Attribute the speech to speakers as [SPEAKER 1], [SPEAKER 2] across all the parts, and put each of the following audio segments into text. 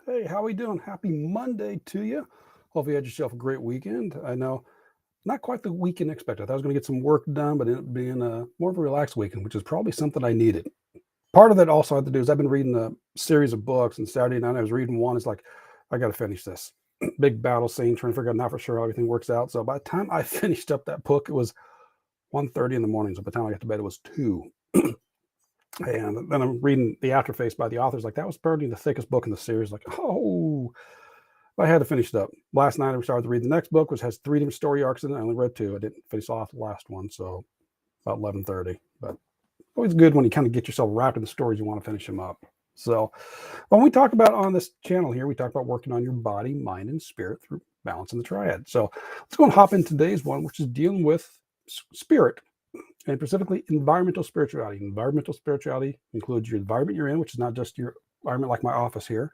[SPEAKER 1] Hey, how we doing? Happy Monday to you. Hope you had yourself a great weekend. I know not quite the weekend expected. I thought I was going to get some work done, but it ended up being more of a relaxed weekend, which is probably something I needed. Part of that also had to do is I've been reading a series of books, and Saturday night I was reading one. It's like, I got to finish this. Big battle scene, trying to figure out not for sure how everything works out. So by the time I finished up that book, it was 1:30 in the morning. So by the time I got to bed, it was 2. And then I'm reading The Afterface by the authors. Like, that was probably the thickest book in the series. Like, oh, I had to finish it up. Last night I started to read the next book, which has 3 different story arcs in it. I only read 2. I didn't finish off the last one, so about 11:30. But always good when you kind of get yourself wrapped in the stories, you want to finish them up. So when we talk about on this channel here, we talk about working on your body, mind, and spirit through balance in the triad. So let's go and hop in today's one, which is dealing with spirit, and specifically environmental spirituality. Environmental spirituality includes your environment you're in, which is not just your environment like my office here.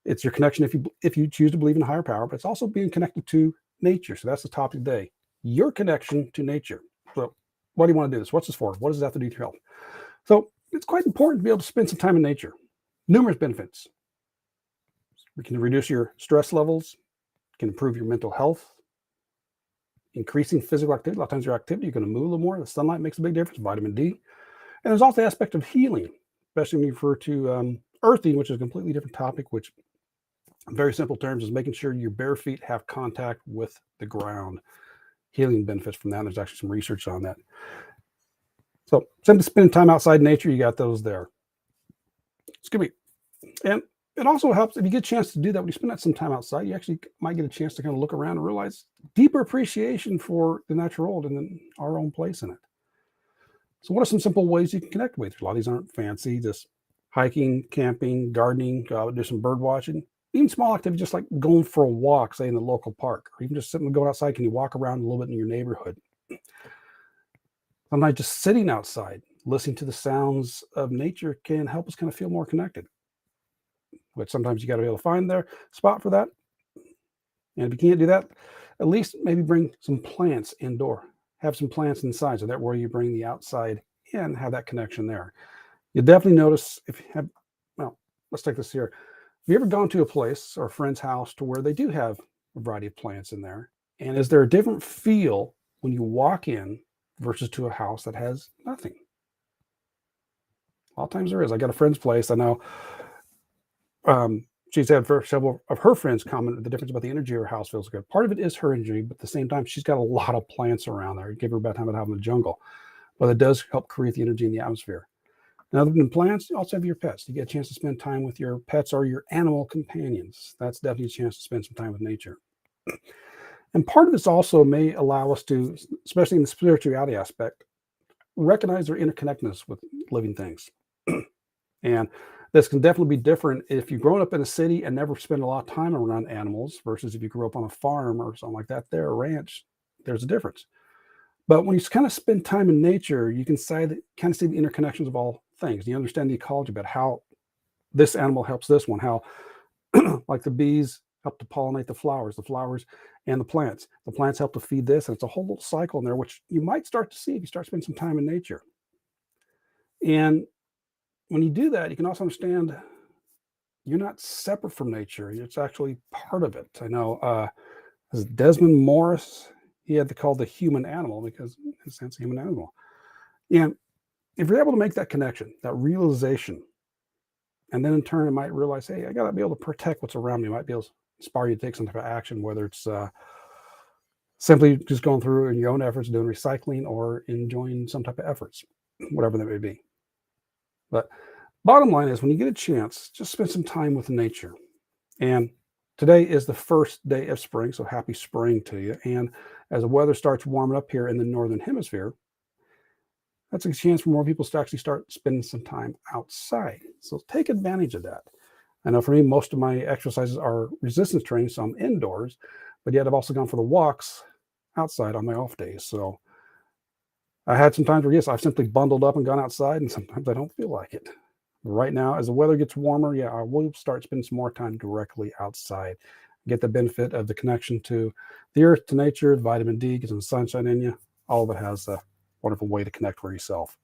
[SPEAKER 1] It's your connection if you choose to believe in a higher power, but it's also being connected to nature. So that's the topic today. Your connection to nature. So why do you want to do this? What's this for? What does that have to do with your health? So it's quite important to be able to spend some time in nature. Numerous benefits. We can reduce your stress levels, can improve your mental health, increasing physical activity. A lot of times your activity, you're going to move a little more. The sunlight makes a big difference, vitamin D. And there's also the aspect of healing, especially when you refer to earthing, which is a completely different topic, which in very simple terms is making sure your bare feet have contact with the ground. Healing benefits from that. There's actually some research on that. So simply spending time outside nature, you got those there. Excuse me. And it also helps if you get a chance to do that. When you spend that some time outside, you actually might get a chance to kind of look around and realize deeper appreciation for the natural world and then our own place in it. So what are some simple ways you can connect with? A lot of these aren't fancy, just hiking, camping, gardening, go out and do some bird watching. Even small activities, just like going for a walk, say in the local park, or even just sitting and going outside. Can you walk around a little bit in your neighborhood? Sometimes just sitting outside, listening to the sounds of nature can help us kind of feel more connected. But sometimes you got to be able to find their spot for that. And if you can't do that, at least maybe bring some plants indoor. Have some plants inside, so that way you bring the outside in, have that connection there. You'll definitely notice if you have, well, let's take this here. Have you ever gone to a place or a friend's house to where they do have a variety of plants in there? And is there a different feel when you walk in versus to a house that has nothing? A lot of times there is. I got a friend's place. I know she's had several of her friends comment the difference about the energy of her house feels good. Part of it is her energy, but at the same time, she's got a lot of plants around there. Give her a bad time at having the jungle. But it does help create the energy in the atmosphere. And other than plants, you also have your pets. You get a chance to spend time with your pets or your animal companions. That's definitely a chance to spend some time with nature. And part of this also may allow us to, especially in the spirituality aspect, recognize their interconnectedness with living things. And this can definitely be different if you've grown up in a city and never spent a lot of time around animals versus if you grew up on a farm or something like that, there, a ranch, there's a difference. But when you kind of spend time in nature, you can say that kind of see the interconnections of all things. You understand the ecology about how this animal helps this one, how like the bees help to pollinate the flowers and the plants. The plants help to feed this, and it's a whole little cycle in there, which you might start to see if you start spending some time in nature. And when you do that, you can also understand you're not separate from nature. It's actually part of it. I know Desmond Morris, he had to call the human animal because in a sense, human animal. And if you're able to make that connection, that realization, and then in turn, it might realize, hey, I got to be able to protect what's around me. It might be able to inspire you to take some type of action, whether it's simply just going through in your own efforts, doing recycling, or enjoying some type of efforts, whatever that may be. But bottom line is, when you get a chance, just spend some time with nature. And today is the first day of spring, so happy spring to you. And as the weather starts warming up here in the northern hemisphere, that's a chance for more people to actually start spending some time outside. So take advantage of that. I know for me, most of my exercises are resistance training, so I'm indoors, but yet I've also gone for the walks outside on my off days. So I had some times where, yes, I've simply bundled up and gone outside, and sometimes I don't feel like it. Right now, as the weather gets warmer, yeah, I will start spending some more time directly outside. Get the benefit of the connection to the earth, to nature, vitamin D, get some sunshine in you. All of it has a wonderful way to connect with yourself.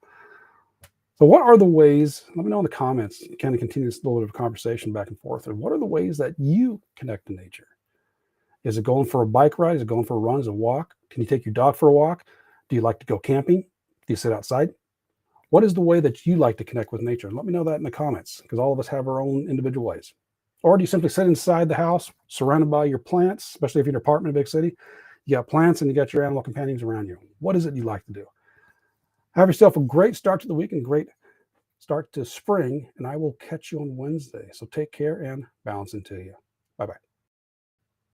[SPEAKER 1] So what are the ways, let me know in the comments, kind of continue this little bit of conversation back and forth. And what are the ways that you connect to nature? Is it going for a bike ride? Is it going for a run? Is it a walk? Can you take your dog for a walk? Do you like to go camping? Do you sit outside? What is the way that you like to connect with nature? And let me know that in the comments, because all of us have our own individual ways. Or do you simply sit inside the house, surrounded by your plants, especially if you're in an apartment in a big city? You got plants and you got your animal companions around you. What is it you like to do? Have yourself a great start to the week and great start to spring, and I will catch you on Wednesday. So take care and balance into you. Bye-bye.